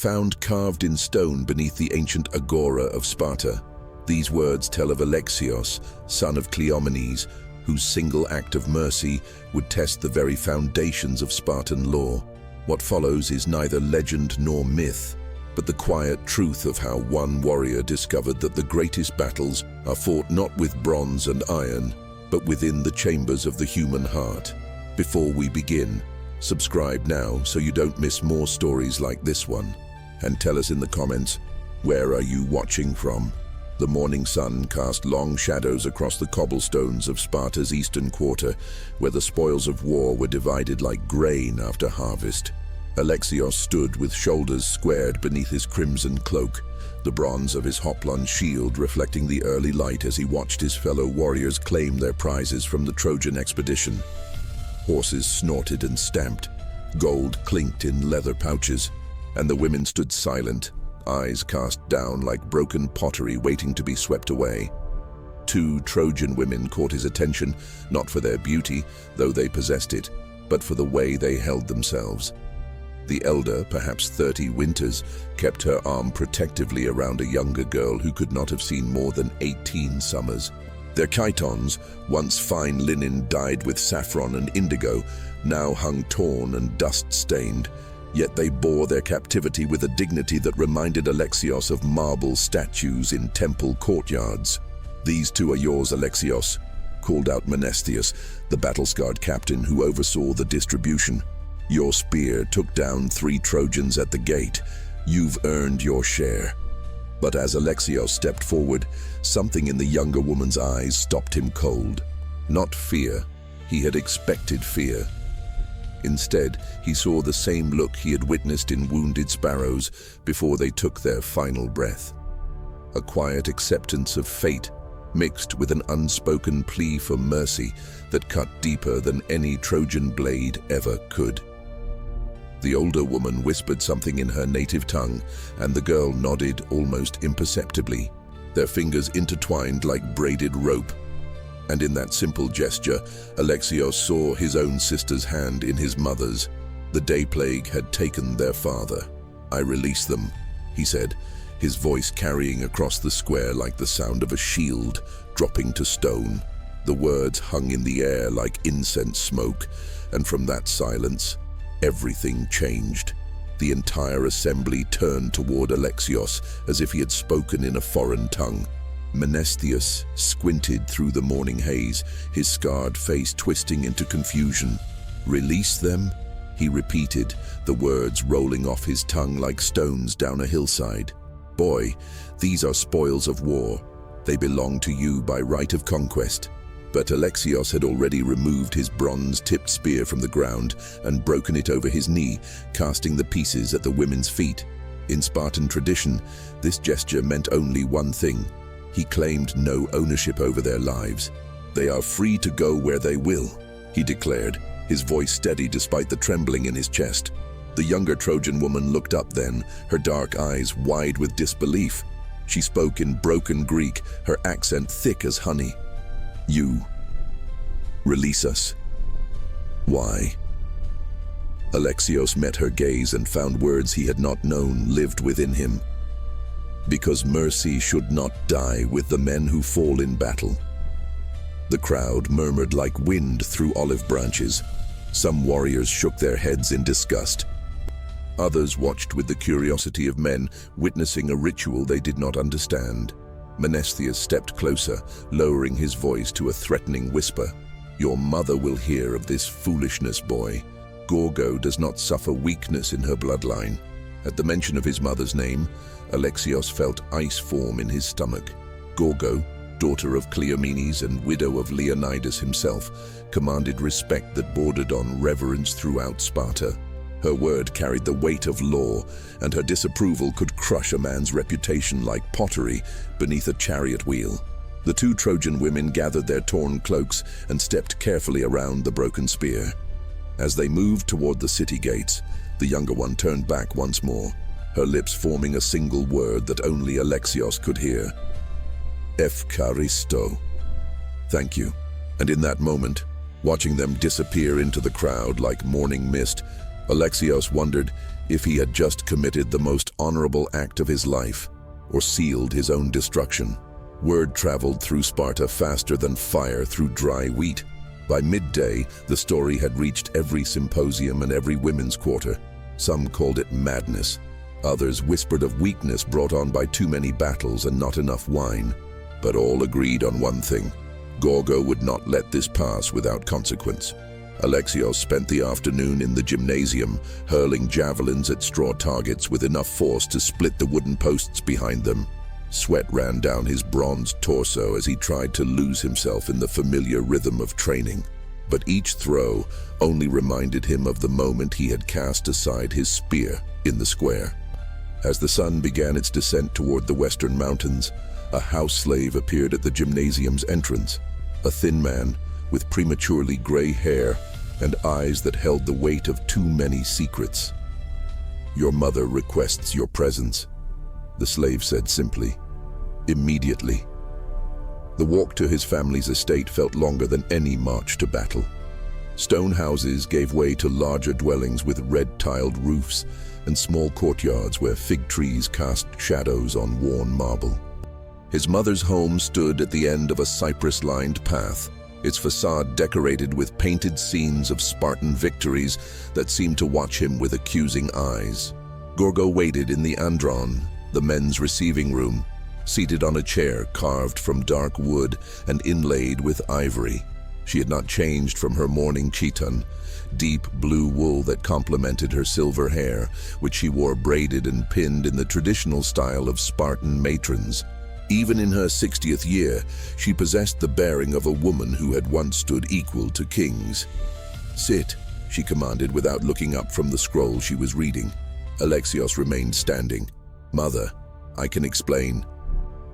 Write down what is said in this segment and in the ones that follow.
found carved in stone beneath the ancient agora of Sparta. These words tell of Alexios, son of Cleomenes, whose single act of mercy would test the very foundations of Spartan law. What follows is neither legend nor myth, but the quiet truth of how one warrior discovered that the greatest battles are fought not with bronze and iron, but within the chambers of the human heart. Before we begin, subscribe now so you don't miss more stories like this one. And tell us in the comments, where are you watching from? The morning sun cast long shadows across the cobblestones of Sparta's eastern quarter, where the spoils of war were divided like grain after harvest. Alexios stood with shoulders squared beneath his crimson cloak, the bronze of his hoplon shield reflecting the early light as he watched his fellow warriors claim their prizes from the Trojan expedition. Horses snorted and stamped, gold clinked in leather pouches, and the women stood silent, eyes cast down like broken pottery waiting to be swept away. Two Trojan women caught his attention, not for their beauty, though they possessed it, but for the way they held themselves. The elder, perhaps 30 winters, kept her arm protectively around a younger girl who could not have seen more than 18 summers. Their chitons, once fine linen dyed with saffron and indigo, now hung torn and dust-stained. Yet they bore their captivity with a dignity that reminded Alexios of marble statues in temple courtyards. "These two are yours, Alexios," called out Menesthius, the battle-scarred captain who oversaw the distribution. "Your spear took down 3 Trojans at the gate. You've earned your share." But as Alexios stepped forward, something in the younger woman's eyes stopped him cold. Not fear. He had expected fear. Instead, he saw the same look he had witnessed in wounded sparrows before they took their final breath. A quiet acceptance of fate, mixed with an unspoken plea for mercy that cut deeper than any Trojan blade ever could. The older woman whispered something in her native tongue, and the girl nodded almost imperceptibly, their fingers intertwined like braided rope. And in that simple gesture, Alexios saw his own sister's hand in his mother's. The day plague had taken their father. "I release them," he said, his voice carrying across the square like the sound of a shield dropping to stone. The words hung in the air like incense smoke, and from that silence, everything changed. The entire assembly turned toward Alexios as if he had spoken in a foreign tongue. Menesthius squinted through the morning haze, his scarred face twisting into confusion. "Release them?" he repeated, the words rolling off his tongue like stones down a hillside. "Boy, these are spoils of war. They belong to you by right of conquest." But Alexios had already removed his bronze-tipped spear from the ground and broken it over his knee, casting the pieces at the women's feet. In Spartan tradition, this gesture meant only one thing. He claimed no ownership over their lives. "They are free to go where they will," he declared, his voice steady despite the trembling in his chest. The younger Trojan woman looked up then, her dark eyes wide with disbelief. She spoke in broken Greek, her accent thick as honey. "You release us? Why?" Alexios met her gaze and found words he had not known lived within him. "Because mercy should not die with the men who fall in battle." The crowd murmured like wind through olive branches. Some warriors shook their heads in disgust. Others watched with the curiosity of men witnessing a ritual they did not understand. Menesthius stepped closer, lowering his voice to a threatening whisper. "Your mother will hear of this foolishness, boy. Gorgo does not suffer weakness in her bloodline." At the mention of his mother's name, Alexios felt ice form in his stomach. Gorgo, daughter of Cleomenes and widow of Leonidas himself, commanded respect that bordered on reverence throughout Sparta. Her word carried the weight of law, and her disapproval could crush a man's reputation like pottery beneath a chariot wheel. The 2 Trojan women gathered their torn cloaks and stepped carefully around the broken spear. As they moved toward the city gates, the younger one turned back once more, her lips forming a single word that only Alexios could hear. "Efcharisto." "Thank you." And in that moment, watching them disappear into the crowd like morning mist, Alexios wondered if he had just committed the most honorable act of his life, or sealed his own destruction. Word traveled through Sparta faster than fire through dry wheat. By midday, the story had reached every symposium and every women's quarter. Some called it madness. Others whispered of weakness brought on by too many battles and not enough wine. But all agreed on one thing: Gorgo would not let this pass without consequence. Alexios spent the afternoon in the gymnasium, hurling javelins at straw targets with enough force to split the wooden posts behind them. Sweat ran down his bronzed torso as he tried to lose himself in the familiar rhythm of training. But each throw only reminded him of the moment he had cast aside his spear in the square. As the sun began its descent toward the western mountains, a house slave appeared at the gymnasium's entrance. A thin man with prematurely gray hair and eyes that held the weight of too many secrets. "Your mother requests your presence," the slave said simply. "Immediately." The walk to his family's estate felt longer than any march to battle. Stone houses gave way to larger dwellings with red-tiled roofs and small courtyards where fig trees cast shadows on worn marble. His mother's home stood at the end of a cypress-lined path, its facade decorated with painted scenes of Spartan victories that seemed to watch him with accusing eyes. Gorgo waited in the andron, the men's receiving room, seated on a chair carved from dark wood and inlaid with ivory. She had not changed from her morning chiton, deep blue wool that complemented her silver hair, which she wore braided and pinned in the traditional style of Spartan matrons. Even in her 60th year, she possessed the bearing of a woman who had once stood equal to kings. "Sit," she commanded without looking up from the scroll she was reading. Alexios remained standing. "Mother, I can explain."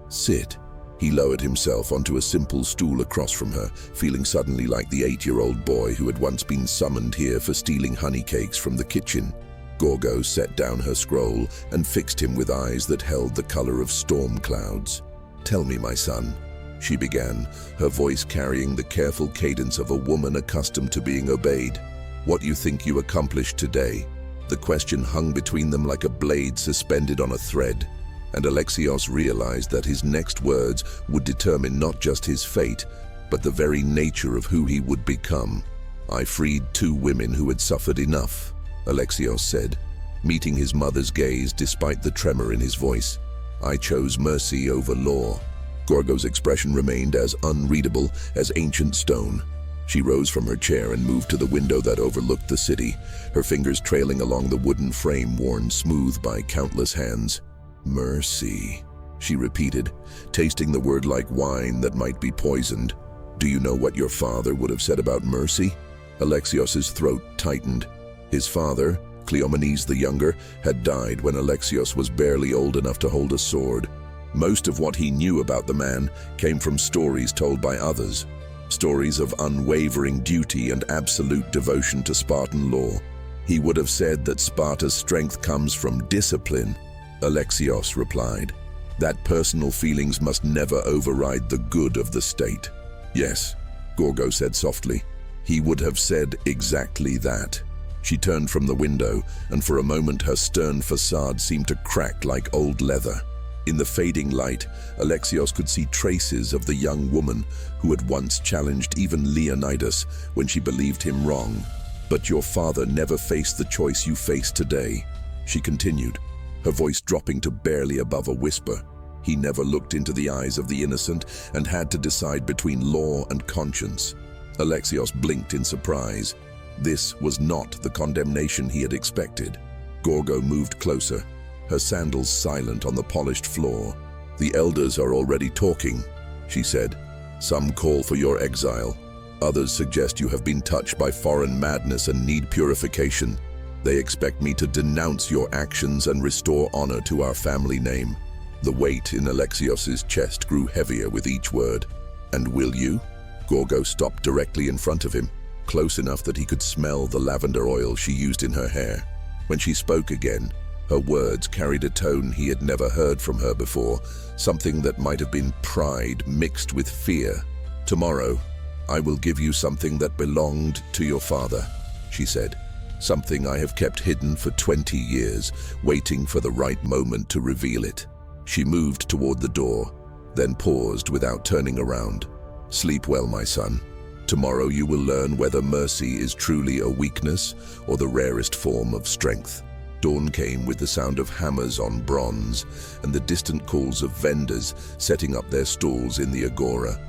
"Sit." He lowered himself onto a simple stool across from her, feeling suddenly like the 8-year-old boy who had once been summoned here for stealing honey cakes from the kitchen. Gorgo set down her scroll and fixed him with eyes that held the color of storm clouds. "Tell me, my son," she began, her voice carrying the careful cadence of a woman accustomed to being obeyed. "What you think you accomplished today?" The question hung between them like a blade suspended on a thread, and Alexios realized that his next words would determine not just his fate, but the very nature of who he would become. "I freed 2 women who had suffered enough," Alexios said, meeting his mother's gaze despite the tremor in his voice. "I chose mercy over law." Gorgo's expression remained as unreadable as ancient stone. She rose from her chair and moved to the window that overlooked the city, her fingers trailing along the wooden frame worn smooth by countless hands. "Mercy," she repeated, tasting the word like wine that might be poisoned. "Do you know what your father would have said about mercy?" Alexios's throat tightened. His father, Cleomenes the Younger, had died when Alexios was barely old enough to hold a sword. Most of what he knew about the man came from stories told by others, stories of unwavering duty and absolute devotion to Spartan law. He would have said that Sparta's strength comes from discipline. Alexios replied, "That personal feelings must never override the good of the state." "Yes," Gorgo said softly. "He would have said exactly that." She turned from the window, and for a moment her stern facade seemed to crack like old leather. In the fading light, Alexios could see traces of the young woman who had once challenged even Leonidas when she believed him wrong. "But your father never faced the choice you face today," she continued, her voice dropping to barely above a whisper. "He never looked into the eyes of the innocent and had to decide between law and conscience." Alexios blinked in surprise. This was not the condemnation he had expected. Gorgo moved closer, her sandals silent on the polished floor. "The elders are already talking," she said. "Some call for your exile. Others suggest you have been touched by foreign madness and need purification. They expect me to denounce your actions and restore honor to our family name." The weight in Alexios's chest grew heavier with each word. "And will you?" Gorgo stopped directly in front of him, close enough that he could smell the lavender oil she used in her hair. When she spoke again, her words carried a tone he had never heard from her before, something that might have been pride mixed with fear. "Tomorrow, I will give you something that belonged to your father," she said. something I have kept hidden for 20 years, waiting for the right moment to reveal it." She moved toward the door, then paused without turning around. "Sleep well, my son. Tomorrow you will learn whether mercy is truly a weakness or the rarest form of strength." Dawn came with the sound of hammers on bronze and the distant calls of vendors setting up their stalls in the agora.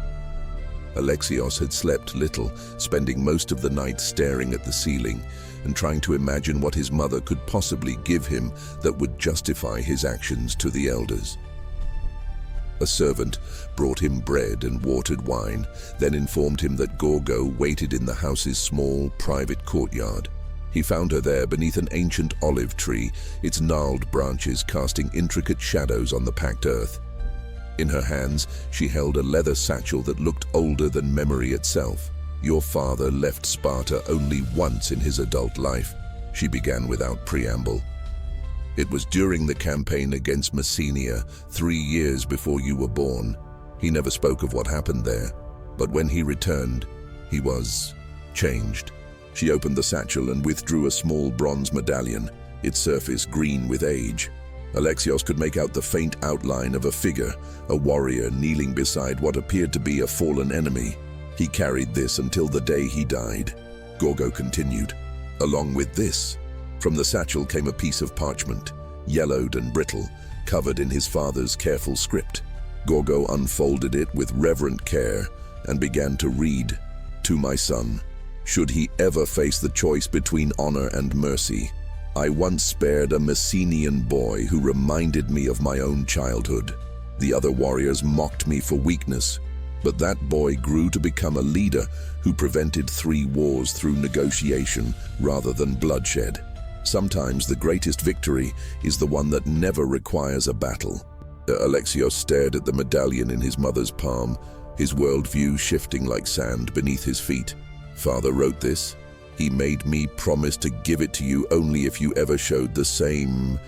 Alexios had slept little, spending most of the night staring at the ceiling and trying to imagine what his mother could possibly give him that would justify his actions to the elders. A servant brought him bread and watered wine, then informed him that Gorgo waited in the house's small, private courtyard. He found her there beneath an ancient olive tree, its gnarled branches casting intricate shadows on the packed earth. In her hands, she held a leather satchel that looked older than memory itself. "Your father left Sparta only once in his adult life," she began without preamble. "It was during the campaign against Messenia, 3 years before you were born. He never spoke of what happened there, but when he returned, he was changed." She opened the satchel and withdrew a small bronze medallion, its surface green with age. Alexios could make out the faint outline of a figure, a warrior kneeling beside what appeared to be a fallen enemy. "He carried this until the day he died," Gorgo continued. "Along with this, from the satchel came a piece of parchment, yellowed and brittle, covered in his father's careful script. Gorgo unfolded it with reverent care and began to read, "To my son, should he ever face the choice between honor and mercy, I once spared a Messenian boy who reminded me of my own childhood. The other warriors mocked me for weakness, but that boy grew to become a leader who prevented 3 wars through negotiation rather than bloodshed. Sometimes the greatest victory is the one that never requires a battle." Alexios stared at the medallion in his mother's palm, his worldview shifting like sand beneath his feet. "Father wrote this. He made me promise to give it to you only if you ever showed the same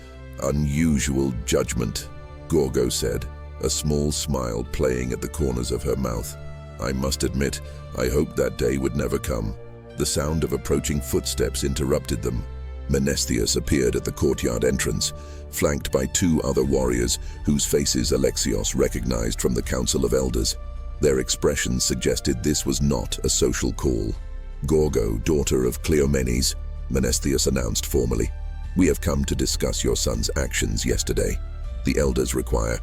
unusual judgment," Gorgo said, a small smile playing at the corners of her mouth. "I must admit, I hoped that day would never come." The sound of approaching footsteps interrupted them. Menesthius appeared at the courtyard entrance, flanked by 2 other warriors whose faces Alexios recognized from the Council of Elders. Their expressions suggested this was not a social call. "Gorgo, daughter of Cleomenes," Menesthius announced formally, "we have come to discuss your son's actions yesterday. The elders require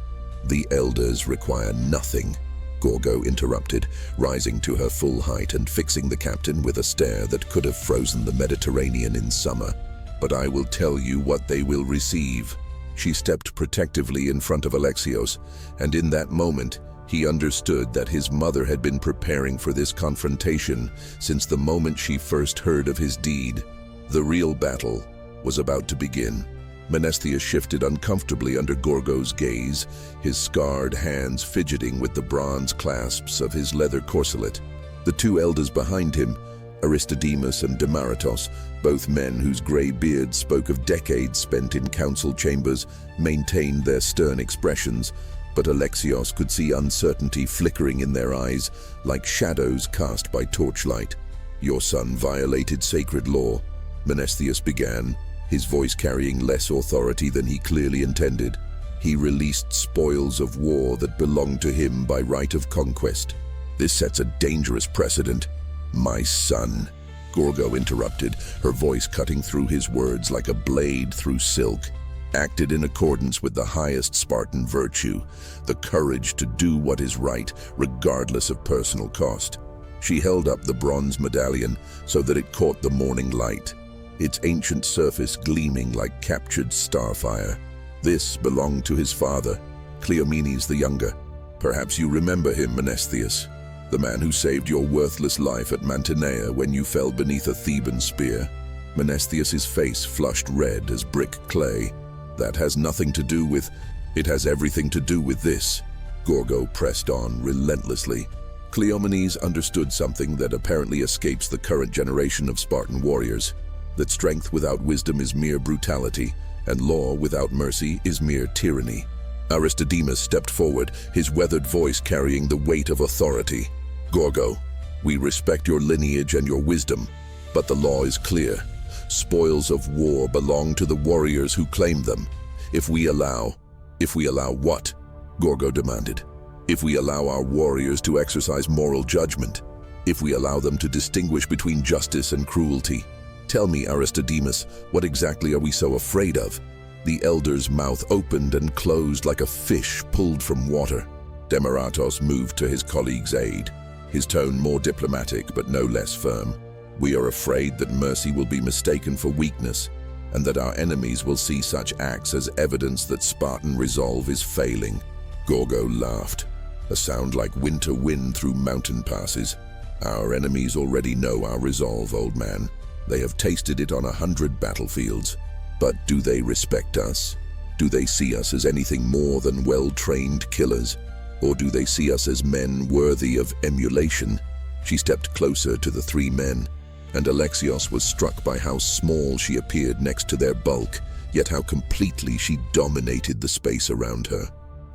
nothing," Gorgo interrupted, rising to her full height and fixing the captain with a stare that could have frozen the Mediterranean in summer. "But I will tell you what they will receive." She stepped protectively in front of Alexios, and in that moment, he understood that his mother had been preparing for this confrontation since the moment she first heard of his deed. The real battle was about to begin. Menesthius shifted uncomfortably under Gorgo's gaze, his scarred hands fidgeting with the bronze clasps of his leather corselet. The 2 elders behind him, Aristodemus and Demaratos, both men whose gray beards spoke of decades spent in council chambers, maintained their stern expressions, but Alexios could see uncertainty flickering in their eyes like shadows cast by torchlight. "Your son violated sacred law," Menesthius began, his voice carrying less authority than he clearly intended. "He released spoils of war that belonged to him by right of conquest. This sets a dangerous precedent." "My son," Gorgo interrupted, her voice cutting through his words like a blade through silk, "acted in accordance with the highest Spartan virtue, the courage to do what is right, regardless of personal cost." She held up the bronze medallion so that it caught the morning light, its ancient surface gleaming like captured starfire. "This belonged to his father, Cleomenes the Younger. Perhaps you remember him, Menesthius, the man who saved your worthless life at Mantinea when you fell beneath a Theban spear." Menesthius's face flushed red as brick clay. "That has nothing to do with... It has everything to do with this." Gorgo pressed on relentlessly. Cleomenes understood something that apparently escapes the current generation of Spartan warriors, that strength without wisdom is mere brutality, and law without mercy is mere tyranny. Aristodemus stepped forward, his weathered voice carrying the weight of authority. "Gorgo, we respect your lineage and your wisdom, but the law is clear. Spoils of war belong to the warriors who claim them. If we allow what? Gorgo demanded. If we allow our warriors to exercise moral judgment, if we allow them to distinguish between justice and cruelty. Tell me, Aristodemus, what exactly are we so afraid of? The elder's mouth opened and closed like a fish pulled from water. Demaratos moved to his colleague's aid, his tone more diplomatic but no less firm. We are afraid that mercy will be mistaken for weakness, and that our enemies will see such acts as evidence that Spartan resolve is failing. Gorgo laughed, a sound like winter wind through mountain passes. Our enemies already know our resolve, old man. They have tasted it on 100 battlefields. But do they respect us? Do they see us as anything more than well-trained killers? Or do they see us as men worthy of emulation? She stepped closer to the three men, and Alexios was struck by how small she appeared next to their bulk, yet how completely she dominated the space around her.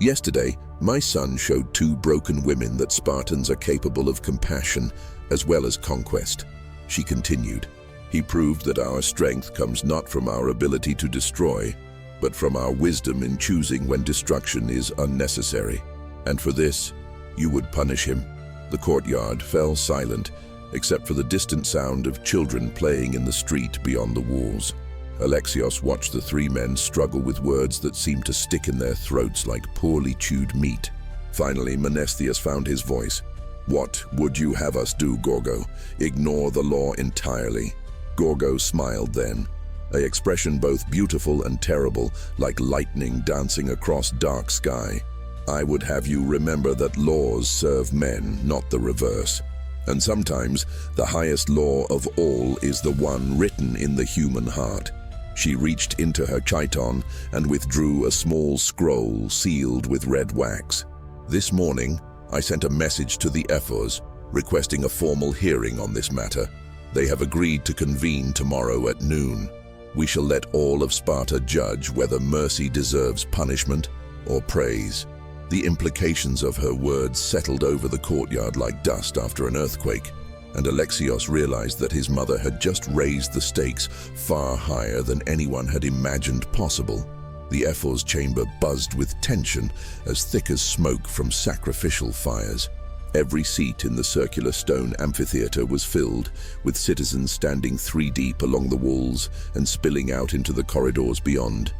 Yesterday, my son showed two broken women that Spartans are capable of compassion as well as conquest. She continued. He proved that our strength comes not from our ability to destroy, but from our wisdom in choosing when destruction is unnecessary. And for this, you would punish him. The courtyard fell silent, except for the distant sound of children playing in the street beyond the walls. Alexios watched the three men struggle with words that seemed to stick in their throats like poorly chewed meat. Finally, Menestheus found his voice. What would you have us do, Gorgo? Ignore the law entirely? Gorgo smiled then, an expression both beautiful and terrible, like lightning dancing across dark sky. I would have you remember that laws serve men, not the reverse. And sometimes, the highest law of all is the one written in the human heart. She reached into her chiton and withdrew a small scroll sealed with red wax. This morning, I sent a message to the ephors, requesting a formal hearing on this matter. They have agreed to convene tomorrow at noon. We shall let all of Sparta judge whether mercy deserves punishment or praise. The implications of her words settled over the courtyard like dust after an earthquake, and Alexios realized that his mother had just raised the stakes far higher than anyone had imagined possible. The ephors' chamber buzzed with tension, as thick as smoke from sacrificial fires. Every seat in the circular stone amphitheater was filled, with citizens standing 3 deep along the walls and spilling out into the corridors beyond.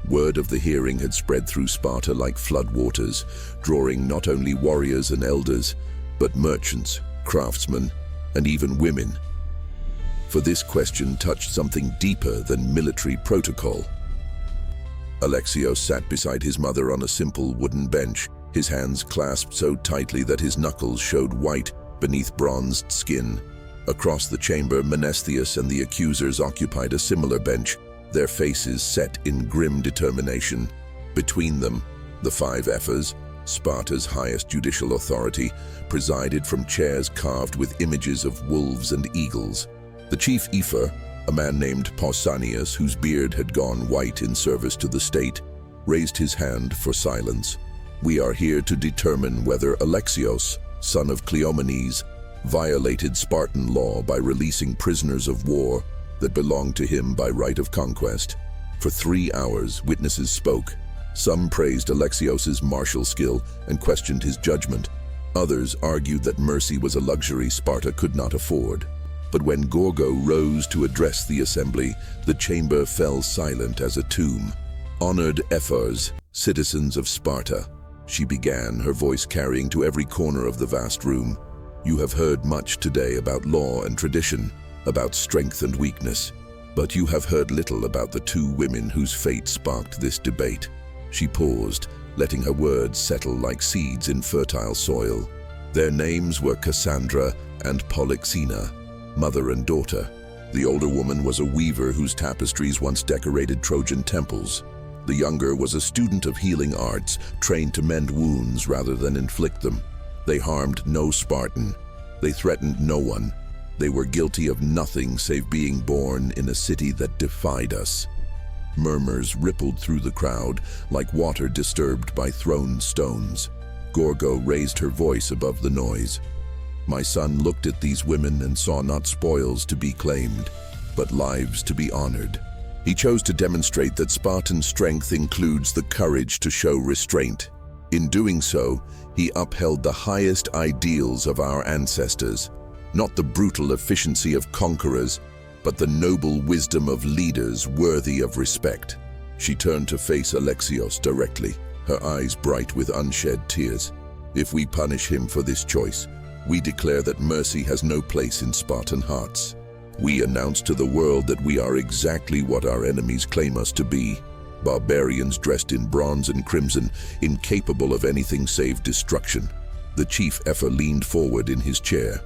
Word of the hearing had spread through Sparta like floodwaters, drawing not only warriors and elders, but merchants, craftsmen, and even women. For this question touched something deeper than military protocol. Alexios sat beside his mother on a simple wooden bench, his hands clasped so tightly that his knuckles showed white beneath bronzed skin. Across the chamber, Menestheus and the accusers occupied a similar bench, their faces set in grim determination. Between them, the 5 ephors, Sparta's highest judicial authority, presided from chairs carved with images of wolves and eagles. The chief ephor, a man named Pausanias, whose beard had gone white in service to the state, raised his hand for silence. We are here to determine whether Alexios, son of Cleomenes, violated Spartan law by releasing prisoners of war that belonged to him by right of conquest. For 3 hours, witnesses spoke. Some praised Alexios's martial skill and questioned his judgment. Others argued that mercy was a luxury Sparta could not afford. But when Gorgo rose to address the assembly, the chamber fell silent as a tomb. Honored ephors, citizens of Sparta, she began, her voice carrying to every corner of the vast room. You have heard much today about law and tradition, about strength and weakness, but you have heard little about the 2 women whose fate sparked this debate. She paused, letting her words settle like seeds in fertile soil. Their names were Cassandra and Polyxena, mother and daughter. The older woman was a weaver whose tapestries once decorated Trojan temples. The younger was a student of healing arts, trained to mend wounds rather than inflict them. They harmed no Spartan. They threatened no one. They were guilty of nothing save being born in a city that defied us. Murmurs rippled through the crowd like water disturbed by thrown stones. Gorgo raised her voice above the noise. My son looked at these women and saw not spoils to be claimed, but lives to be honored. He chose to demonstrate that Spartan strength includes the courage to show restraint. In doing so, he upheld the highest ideals of our ancestors, not the brutal efficiency of conquerors, but the noble wisdom of leaders worthy of respect. She turned to face Alexios directly, her eyes bright with unshed tears. If we punish him for this choice, we declare that mercy has no place in Spartan hearts. We announce to the world that we are exactly what our enemies claim us to be, barbarians dressed in bronze and crimson, incapable of anything save destruction. The chief Epher leaned forward in his chair.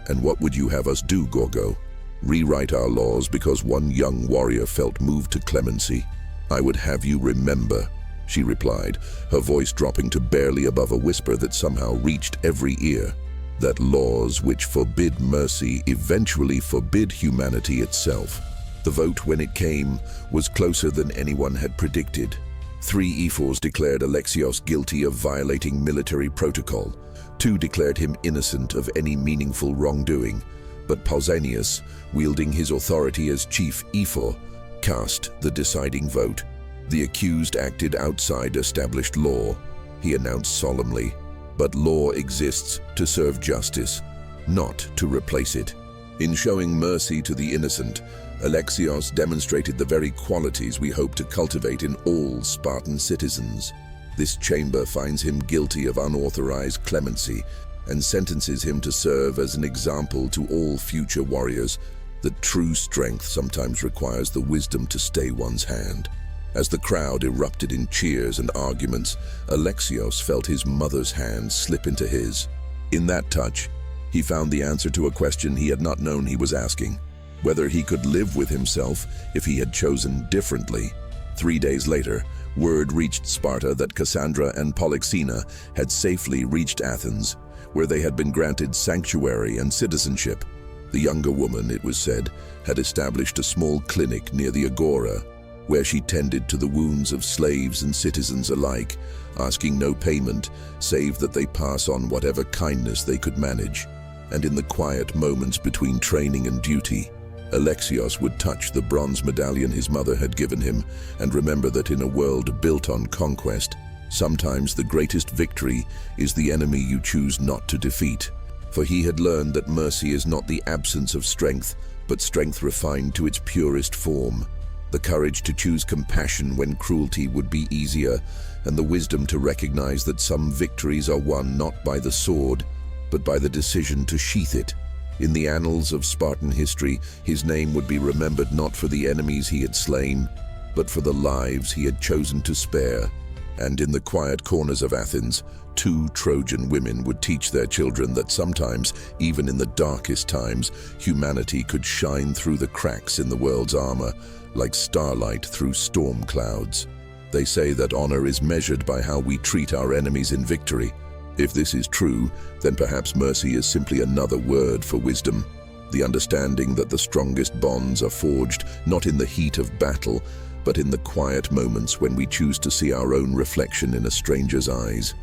And what would you have us do, Gorgo? Rewrite our laws because one young warrior felt moved to clemency? I would have you remember, she replied, her voice dropping to barely above a whisper that somehow reached every ear, that laws which forbid mercy eventually forbid humanity itself. The vote, when it came, was closer than anyone had predicted. 3 ephors declared Alexios guilty of violating military protocol. 2 declared him innocent of any meaningful wrongdoing. But Pausanias, wielding his authority as chief ephor, cast the deciding vote. The accused acted outside established law, he announced solemnly. But law exists to serve justice, not to replace it. In showing mercy to the innocent, Alexios demonstrated the very qualities we hope to cultivate in all Spartan citizens. This chamber finds him guilty of unauthorized clemency and sentences him to serve as an example to all future warriors that true strength sometimes requires the wisdom to stay one's hand. As the crowd erupted in cheers and arguments, Alexios felt his mother's hand slip into his. In that touch, he found the answer to a question he had not known he was asking: whether he could live with himself if he had chosen differently. 3 days later, word reached Sparta that Cassandra and Polyxena had safely reached Athens, where they had been granted sanctuary and citizenship. The younger woman, it was said, had established a small clinic near the agora, where she tended to the wounds of slaves and citizens alike, asking no payment save that they pass on whatever kindness they could manage. And in the quiet moments between training and duty, Alexios would touch the bronze medallion his mother had given him and remember that in a world built on conquest, sometimes the greatest victory is the enemy you choose not to defeat. For he had learned that mercy is not the absence of strength, but strength refined to its purest form. The courage to choose compassion when cruelty would be easier, and the wisdom to recognize that some victories are won not by the sword, but by the decision to sheath it. In the annals of Spartan history, his name would be remembered not for the enemies he had slain, but for the lives he had chosen to spare. And in the quiet corners of Athens, 2 Trojan women would teach their children that sometimes, even in the darkest times, humanity could shine through the cracks in the world's armor, like starlight through storm clouds. They say that honor is measured by how we treat our enemies in victory. If this is true, then perhaps mercy is simply another word for wisdom, the understanding that the strongest bonds are forged not in the heat of battle, but in the quiet moments when we choose to see our own reflection in a stranger's eyes.